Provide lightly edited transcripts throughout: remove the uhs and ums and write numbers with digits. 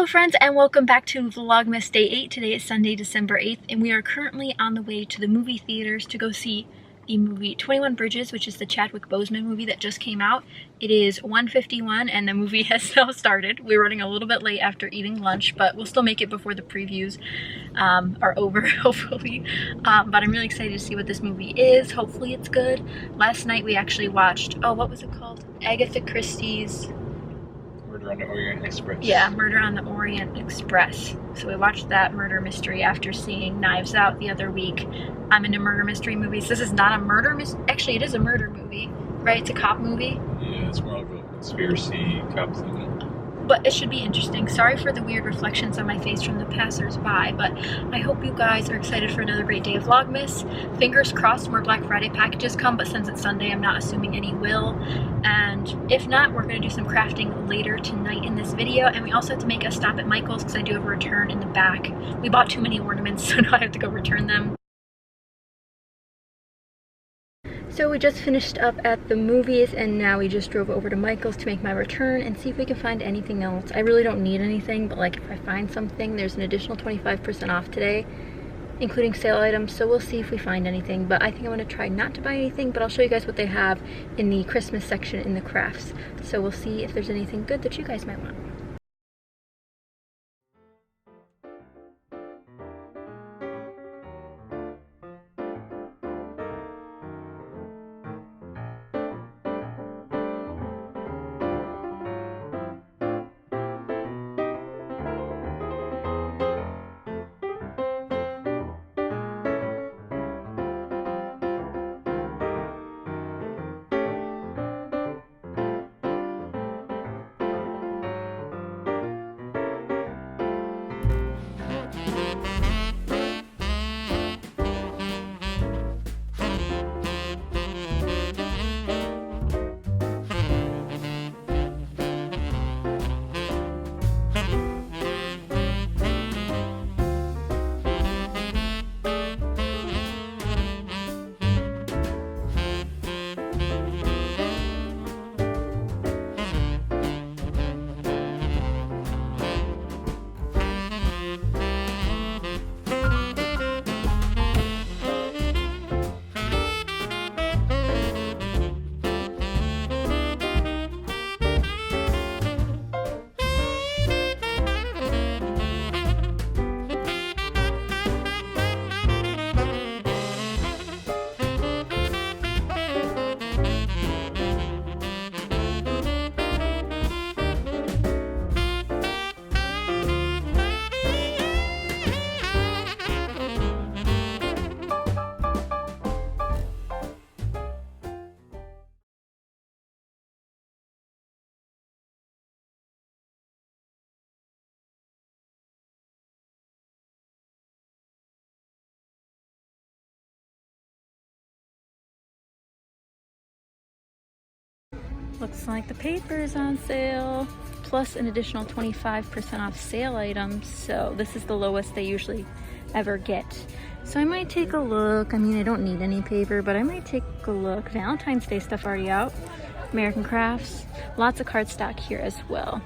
Hello friends, and welcome back to Vlogmas Day 8. Today is Sunday, December 8th, and we are currently on the way to the movie theaters to go see the movie 21 Bridges, which is the Chadwick Boseman movie that just came out. It is 1:51 and the movie has now started. We're running a little bit late after eating lunch, but we'll still make it before the previews are over, hopefully. But I'm really excited to see what this movie is. Hopefully it's good. Last night we actually watched, oh, what was it called? Agatha Christie's Murder on the Orient Express. Yeah, Murder on the Orient Express. So we watched that murder mystery after seeing Knives Out the other week. I'm into murder mystery movies. This is not a murder mystery. Actually, it is a murder movie, right? It's a cop movie. Yeah, it's more like a conspiracy cop thing. But it should be interesting. Sorry for the weird reflections on my face from the passers-by, but I hope you guys are excited for another great day of Vlogmas. Fingers crossed more Black Friday packages come, but since it's Sunday, I'm not assuming any will. And if not, we're going to do some crafting later tonight in this video. And we also have to make a stop at Michael's because I do have a return in the back. We bought too many ornaments, so now I have to go return them. So we just finished up at the movies and now we just drove over to Michael's to make my return and see if we can find anything else. I really don't need anything, but like if I find something, there's an additional 25% off today, including sale items, so we'll see if we find anything. But I think I'm going to try not to buy anything, but I'll show you guys what they have in the Christmas section in the crafts. So we'll see if there's anything good that you guys might want. Looks like the paper is on sale, plus an additional 25% off sale items. So this is the lowest they usually ever get. So I might take a look. I mean, I don't need any paper, but I might take a look. Valentine's Day stuff already out. American Crafts. Lots of cardstock here as well.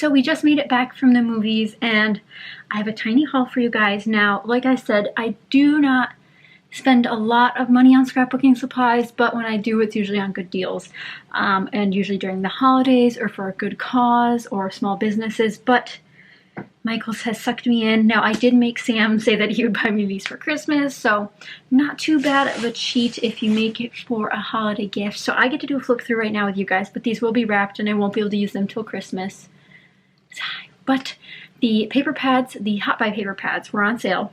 So we just made it back from the movies and I have a tiny haul for you guys. Now, like I said, I do not spend a lot of money on scrapbooking supplies, but when I do, it's usually on good deals, and usually during the holidays or for a good cause or small businesses. But Michaels has sucked me in. Now, I did make Sam say that he would buy me these for Christmas, so not too bad of a cheat if you make it for a holiday gift. So I get to do a flip through right now with you guys, but these will be wrapped and I won't be able to use them till Christmas. But the paper pads, the Hot Buy paper pads, were on sale.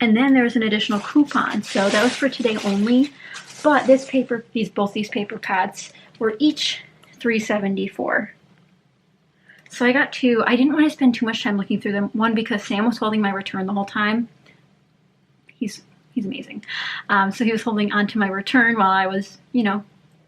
And then there was an additional coupon, so that was for today only. But this paper, both these paper pads were each $3.74. So I got two. I didn't want to spend too much time looking through them. One, because Sam was holding my return the whole time. He's amazing. So he was holding onto my return while I was, you know,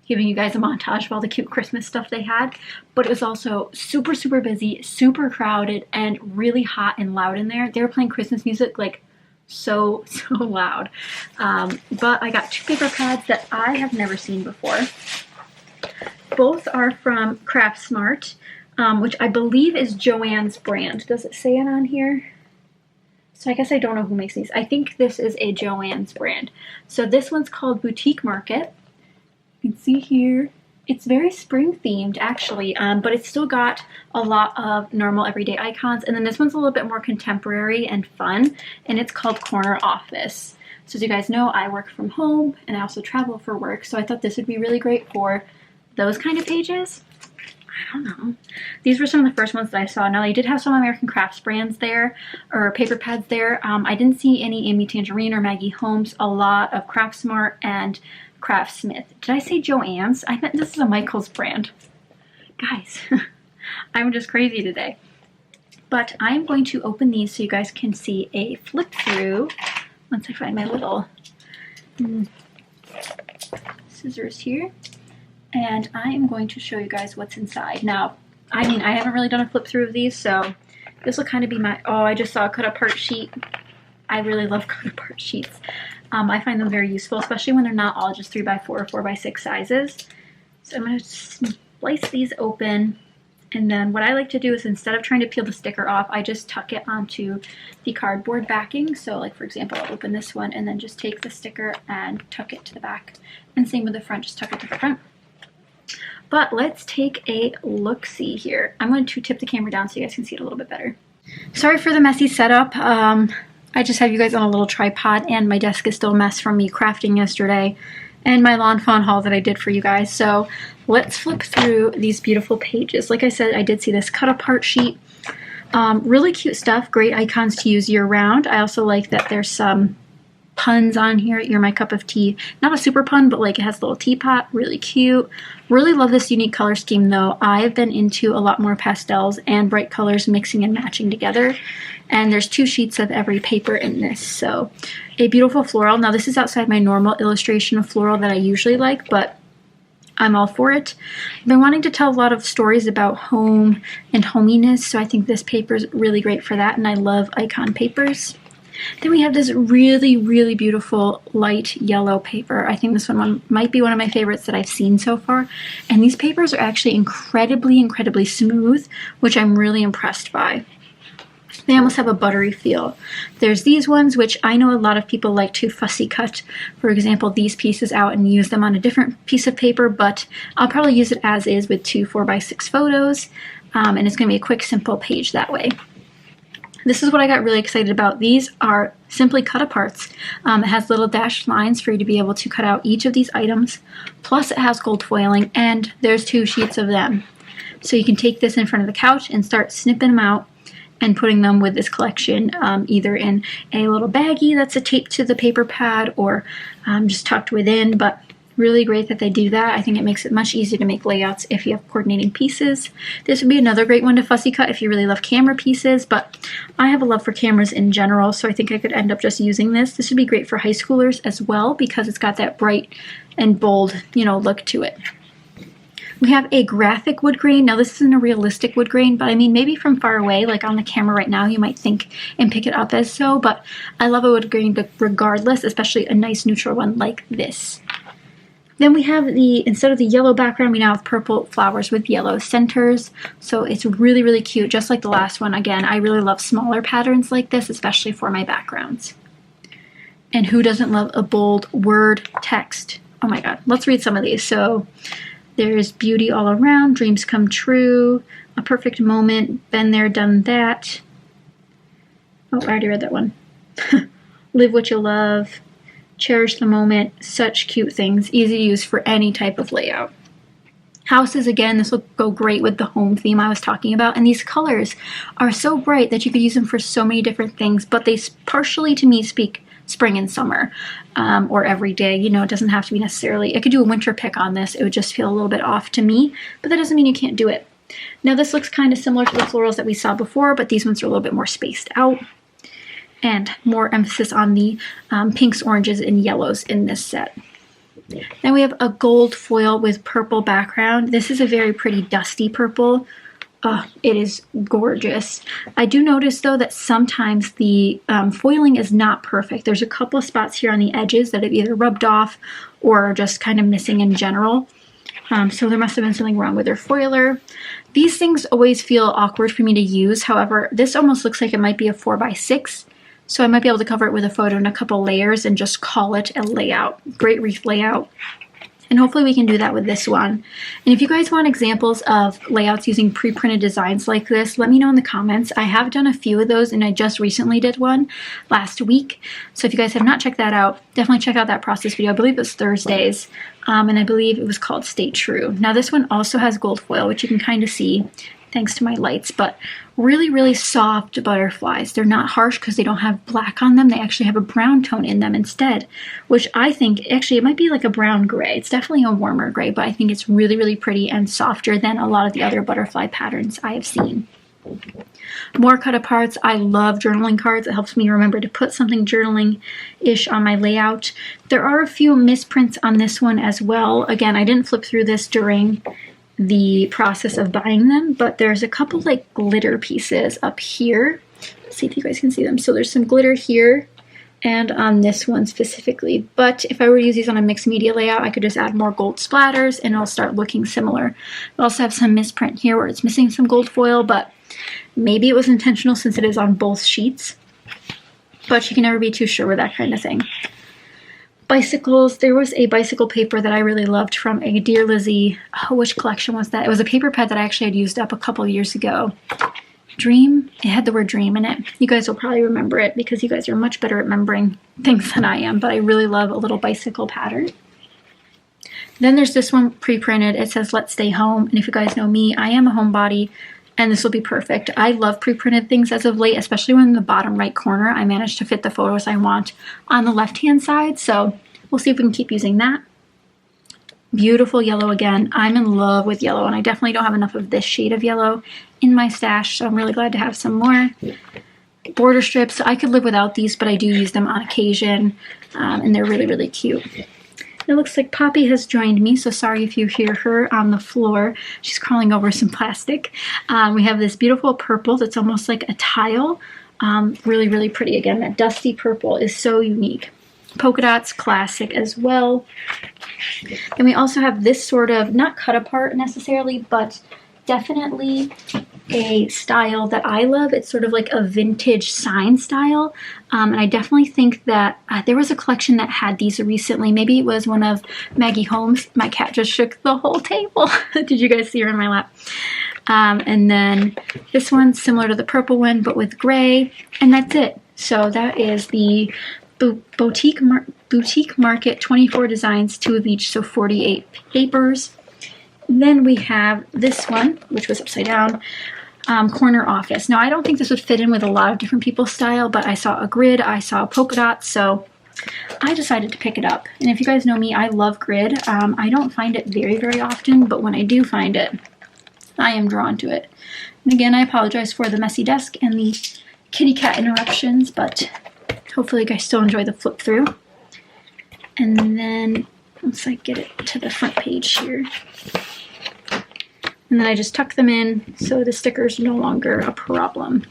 giving you guys a montage of all the cute Christmas stuff they had. But it was also super, super busy, super crowded, and really hot and loud in there. They were playing Christmas music like so loud. But I got two paper pads that I have never seen before. Both are from Craftsmart, which I believe is Joann's brand. Does it say it on here? So I guess I don't know who makes these. I think this is a Joann's brand. So this one's called Boutique Market. You can see here, it's very spring themed actually, but it's still got a lot of normal everyday icons. And then this one's a little bit more contemporary and fun, and it's called Corner Office. So as you guys know, I work from home and I also travel for work. So I thought this would be really great for those kind of pages. I don't know. These were some of the first ones that I saw. Now, they did have some American Crafts brands there, or paper pads there. I didn't see any Amy Tangerine or Maggie Holmes, a lot of Craftsmart and Craftsmith. Did I say Joann's? I meant this is a Michaels brand. Guys, I'm just crazy today. But I'm going to open these so you guys can see a flip through once I find my little scissors here. And I am going to show you guys what's inside. Now, I mean, I haven't really done a flip through of these, so this will kind of be my, oh, I just saw a cut apart sheet. I really love cut apart sheets. I find them very useful, especially when they're not all just 3x4 or 4x6 sizes. So I'm going to slice these open. And then what I like to do is, instead of trying to peel the sticker off, I just tuck it onto the cardboard backing. So like, for example, I'll open this one and then just take the sticker and tuck it to the back. And same with the front, just tuck it to the front. But let's take a look-see here. I'm going to tip the camera down so you guys can see it a little bit better. Sorry for the messy setup. I just have you guys on a little tripod, and my desk is still a mess from me crafting yesterday and my lawn fawn haul that I did for you guys. So let's flip through these beautiful pages. Like I said, I did see this cut apart sheet. Really cute stuff, great icons to use year round. I also like that there's some puns on here. You're my cup of tea. Not a super pun, but like it has a little teapot. Really cute. Really love this unique color scheme though. I've been into a lot more pastels and bright colors mixing and matching together. And there's 2 sheets of every paper in this. So a beautiful floral. Now this is outside my normal illustration of floral that I usually like, but I'm all for it. I've been wanting to tell a lot of stories about home and hominess, so I think this paper is really great for that, and I love icon papers. Then we have this really, really beautiful light yellow paper. I think this one might be one of my favorites that I've seen so far. And these papers are actually incredibly, incredibly smooth, which I'm really impressed by. They almost have a buttery feel. There's these ones, which I know a lot of people like to fussy cut, for example, these pieces out and use them on a different piece of paper, but I'll probably use it as is with 2 4x6 photos, and it's going to be a quick, simple page that way. This is what I got really excited about. These are simply cut aparts. It has little dashed lines for you to be able to cut out each of these items. Plus it has gold foiling, and there's 2 sheets of them. So you can take this in front of the couch and start snipping them out and putting them with this collection, either in a little baggie that's taped to the paper pad or just tucked within. But really great that they do that. I think it makes it much easier to make layouts if you have coordinating pieces. This would be another great one to fussy cut if you really love camera pieces, but I have a love for cameras in general, so I think I could end up just using this. This would be great for high schoolers as well because it's got that bright and bold, you know, look to it. We have a graphic wood grain. Now this isn't a realistic wood grain, but I mean maybe from far away, like on the camera right now, you might think and pick it up as so, but I love a wood grain regardless, especially a nice neutral one like this. Then we have instead of the yellow background, we now have purple flowers with yellow centers. So it's really, really cute, just like the last one. Again, I really love smaller patterns like this, especially for my backgrounds. And who doesn't love a bold word text? Oh my God, let's read some of these. So there's beauty all around, dreams come true, a perfect moment, been there, done that. Oh, I already read that one. Live what you love. Cherish the moment, such cute things, easy to use for any type of layout. Houses, again, this will go great with the home theme I was talking about, and these colors are so bright that you could use them for so many different things, but they partially, to me, speak spring and summer, or every day. You know, it doesn't have to be necessarily, I could do a winter pick on this, it would just feel a little bit off to me, but that doesn't mean you can't do it. Now this looks kind of similar to the florals that we saw before, but these ones are a little bit more spaced out. And more emphasis on the pinks, oranges, and yellows in this set. Then we have a gold foil with purple background. This is a very pretty dusty purple. It is gorgeous. I do notice though that sometimes the foiling is not perfect. There's a couple of spots here on the edges that have either rubbed off or are just kind of missing in general. So there must have been something wrong with their foiler. These things always feel awkward for me to use. However, this almost looks like it might be a 4x6. So I might be able to cover it with a photo and a couple layers and just call it a layout. Great wreath layout. And hopefully we can do that with this one. And if you guys want examples of layouts using pre-printed designs like this, let me know in the comments. I have done a few of those and I just recently did one last week. So if you guys have not checked that out, definitely check out that process video. I believe it's Thursdays. And I believe it was called Stay True. Now this one also has gold foil, which you can kind of see thanks to my lights, but really, really soft butterflies. They're not harsh because they don't have black on them. They actually have a brown tone in them instead, which I think, actually, it might be like a brown gray. It's definitely a warmer gray, but I think it's really, really pretty and softer than a lot of the other butterfly patterns I have seen. More cut aparts. I love journaling cards. It helps me remember to put something journaling-ish on my layout. There are a few misprints on this one as well. Again, I didn't flip through this during the process of buying them, but there's a couple like glitter pieces up here. Let's see if you guys can see them. So there's some glitter here and on this one specifically, but if I were to use these on a mixed media layout, I could just add more gold splatters and it'll start looking similar. I also have some misprint here where it's missing some gold foil, but maybe it was intentional since it is on both sheets, but you can never be too sure with that kind of thing. Bicycles. There was a bicycle paper that I really loved from a Dear Lizzie. Oh, which collection was that? It was a paper pad that I actually had used up a couple years ago. Dream. It had the word dream in it. You guys will probably remember it because you guys are much better at remembering things than I am, but I really love a little bicycle pattern. Then there's this one pre-printed. It says, "Let's stay home." And if you guys know me, I am a homebody, and this will be perfect. I love pre-printed things as of late, especially when in the bottom right corner I managed to fit the photos I want on the left-hand side. So we'll see if we can keep using that. Beautiful yellow again. I'm in love with yellow, and I definitely don't have enough of this shade of yellow in my stash, so I'm really glad to have some more. Border strips. I could live without these, but I do use them on occasion, and they're really, really cute. It looks like Poppy has joined me, so sorry if you hear her on the floor. She's crawling over some plastic. We have this beautiful purple that's almost like a tile. Really, really pretty. Again, that dusty purple is so unique. Polka dots, classic as well. And we also have this sort of, not cut apart necessarily, but definitely a style that I love. It's sort of like a vintage sign style. And I definitely think that there was a collection that had these recently. Maybe it was one of Maggie Holmes'. My cat just shook the whole table. Did you guys see her in my lap? And then this one's similar to the purple one, but with gray. And that's it. So that is the Boutique Market 24 designs, 2 of each, so 48 papers. Then we have this one, which was upside down, corner office. Now, I don't think this would fit in with a lot of different people's style, but I saw a grid, I saw a polka dot, so I decided to pick it up. And if you guys know me, I love grid. I don't find it very, very often, but when I do find it, I am drawn to it. And again, I apologize for the messy desk and the kitty cat interruptions, but hopefully you guys still enjoy the flip through. And then once I get it to the front page here, and then I just tuck them in so the stickers are no longer a problem.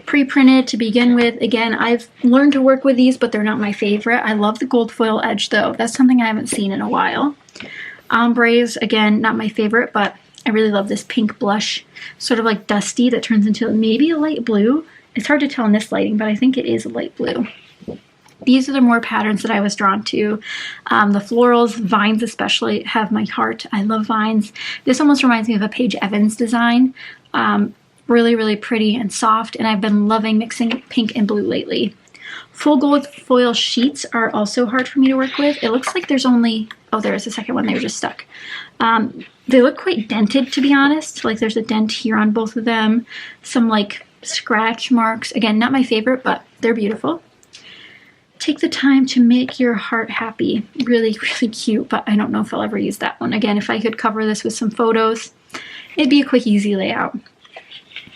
Pre-printed to begin with. Again, I've learned to work with these, but they're not my favorite. I love the gold foil edge though. That's something I haven't seen in a while. Ombres, again, not my favorite, but I really love this pink blush, sort of like dusty, that turns into maybe a light blue. It's hard to tell in this lighting, but I think it is a light blue. These are the more patterns that I was drawn to. The florals, vines especially, have my heart. I love vines. This almost reminds me of a Paige Evans design. Really, really pretty and soft, and I've been loving mixing pink and blue lately. Full gold foil sheets are also hard for me to work with. It looks like there's only, oh, there's a second one, they were just stuck. They look quite dented, to be honest. Like there's a dent here on both of them. Some like scratch marks. Again, not my favorite, but they're beautiful. Take the time to make your heart happy. Really, really cute, but I don't know if I'll ever use that one. Again, if I could cover this with some photos, it'd be a quick, easy layout.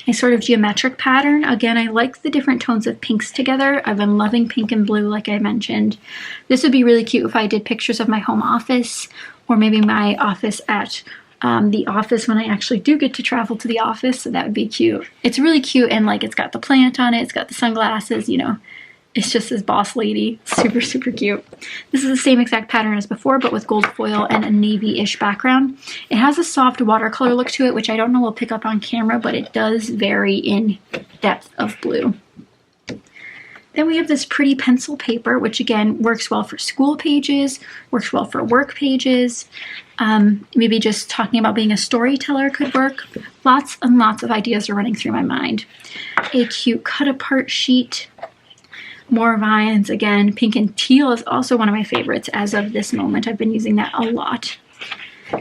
A sort of geometric pattern. Again, I like the different tones of pinks together. I've been loving pink and blue, like I mentioned. This would be really cute if I did pictures of my home office, or maybe my office at the office when I actually do get to travel to the office. So that would be cute. It's really cute, and like it's got the plant on it, it's got the sunglasses, you know. It's just this boss lady. Super, super cute. This is the same exact pattern as before, but with gold foil and a navy-ish background. It has a soft watercolor look to it, which I don't know will pick up on camera, but it does vary in depth of blue. Then we have this pretty pencil paper, which again works well for school pages, works well for work pages. Maybe just talking about being a storyteller could work. Lots and lots of ideas are running through my mind. A cute cut-apart sheet. More vines, again, pink and teal is also one of my favorites as of this moment. I've been using that a lot.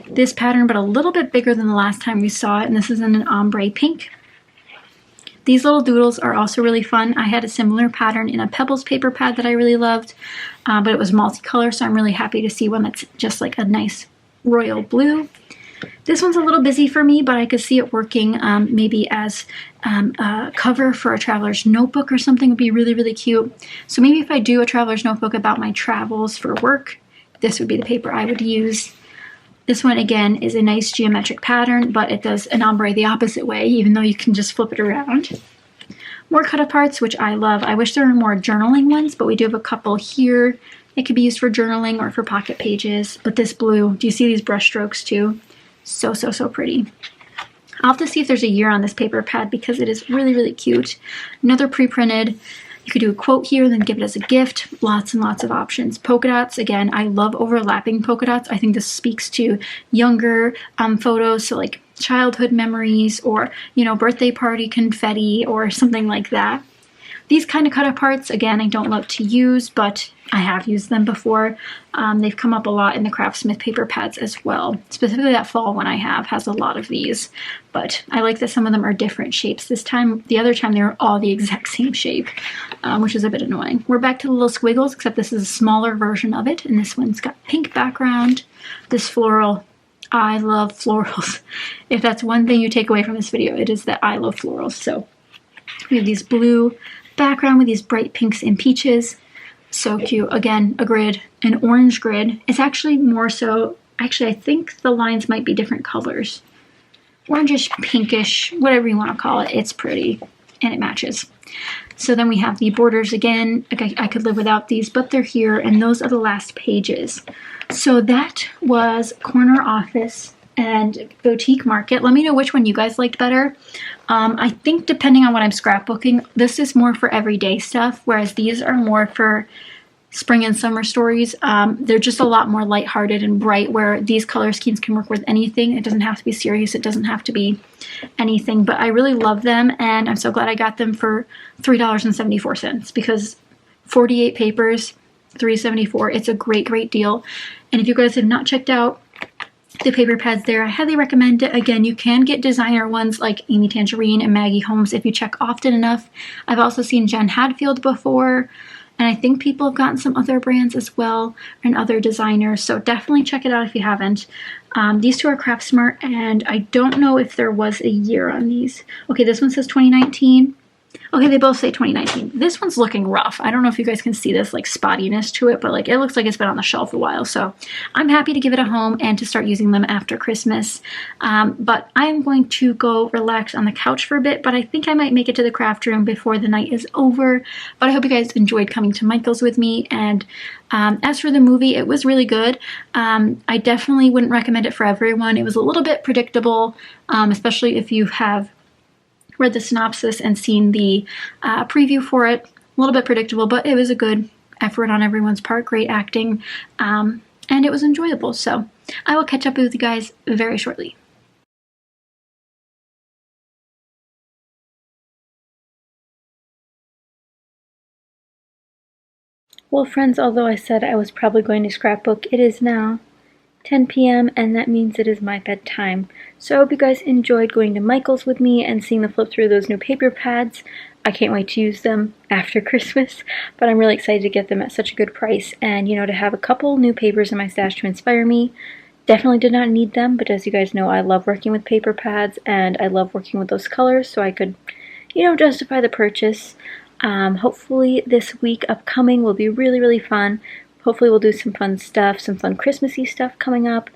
This pattern, but a little bit bigger than the last time we saw it, and this is in an ombre pink. These little doodles are also really fun. I had a similar pattern in a Pebbles paper pad that I really loved, but it was multicolor, so I'm really happy to see one that's just like a nice royal blue. This one's a little busy for me, but I could see it working maybe as a cover for a traveler's notebook or something would be really, really cute. So maybe if I do a traveler's notebook about my travels for work, this would be the paper I would use. This one, again, is a nice geometric pattern, but it does an ombre the opposite way, even though you can just flip it around. More cut-aparts, which I love. I wish there were more journaling ones, but we do have a couple here. It could be used for journaling or for pocket pages. But this blue, do you see these brush strokes too? So, so, so pretty. I'll have to see if there's a year on this paper pad because it is really, really cute. Another pre-printed. You could do a quote here, then give it as a gift. Lots and lots of options. Polka dots, again, I love overlapping polka dots. I think this speaks to younger photos, so like childhood memories or, you know, birthday party confetti or something like that. These kind of cut-aparts, again, I don't love to use, but I have used them before. They've come up a lot in the Craftsmith paper pads as well. Specifically that fall one I have has a lot of these, but I like that some of them are different shapes. This time, the other time, they were all the exact same shape, which is a bit annoying. We're back to the little squiggles, except this is a smaller version of it, and this one's got pink background. This floral, I love florals. If that's one thing you take away from this video, it is that I love florals. So we have these blue background with these bright pinks and peaches. So cute. Again, a grid, an orange grid. It's actually more so, actually I think the lines might be different colors. Orangish, pinkish, whatever you want to call it. It's pretty and it matches. So then we have the borders again. I could live without these, but they're here, and those are the last pages. So that was Corner Office and Boutique Market. Let me know which one you guys liked better. I think depending on what I'm scrapbooking, this is more for everyday stuff, whereas these are more for spring and summer stories. They're just a lot more lighthearted and bright, where these color schemes can work with anything. It doesn't have to be serious. It doesn't have to be anything, but I really love them, and I'm so glad I got them for $3.74 because 48 papers, $3.74. It's a great, great deal. And if you guys have not checked out the paper pads there, I highly recommend it. Again, you can get designer ones like Amy Tangerine and Maggie Holmes if you check often enough. I've also seen Jen Hadfield before, and I think people have gotten some other brands as well and other designers, so definitely check it out if you haven't. These two are Craftsmart, and I don't know if there was a year on these. Okay, this one says 2019. Okay, they both say 2019. This one's looking rough. I don't know if you guys can see this like spottiness to it, but like it looks like it's been on the shelf a while. So I'm happy to give it a home and to start using them after Christmas. But I'm going to go relax on the couch for a bit, but I think I might make it to the craft room before the night is over. But I hope you guys enjoyed coming to Michael's with me. And as for the movie, it was really good. I definitely wouldn't recommend it for everyone. It was a little bit predictable, especially if you have read the synopsis and seen the preview for it. A little bit predictable, but it was a good effort on everyone's part. Great acting, and it was enjoyable. So I will catch up with you guys very shortly. Well, friends, although I said I was probably going to scrapbook, it is now 10 p.m. and that means it is my bedtime. So I hope you guys enjoyed going to Michael's with me and seeing the flip through of those new paper pads. I can't wait to use them after Christmas, but I'm really excited to get them at such a good price and, you know, to have a couple new papers in my stash to inspire me. Definitely did not need them, but as you guys know, I love working with paper pads and I love working with those colors, so I could, you know, justify the purchase. Hopefully this week upcoming will be really, really fun. Hopefully we'll do some fun stuff, some fun Christmassy stuff coming up.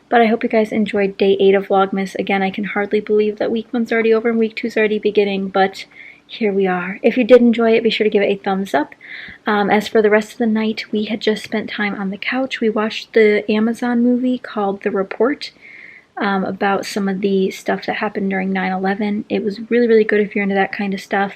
But I hope you guys enjoyed day 8 of Vlogmas. Again, I can hardly believe that week 1's already over and week 2's already beginning, but here we are. If you did enjoy it, be sure to give it a thumbs up. As for the rest of the night, we had just spent time on the couch. We watched the Amazon movie called The Report, about some of the stuff that happened during 9/11. It was really, really good if you're into that kind of stuff.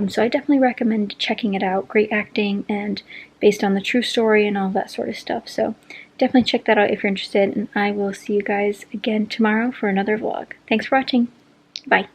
So I definitely recommend checking it out. Great acting and based on the true story and all that sort of stuff. So definitely check that out if you're interested. And I will see you guys again tomorrow for another vlog. Thanks for watching. Bye.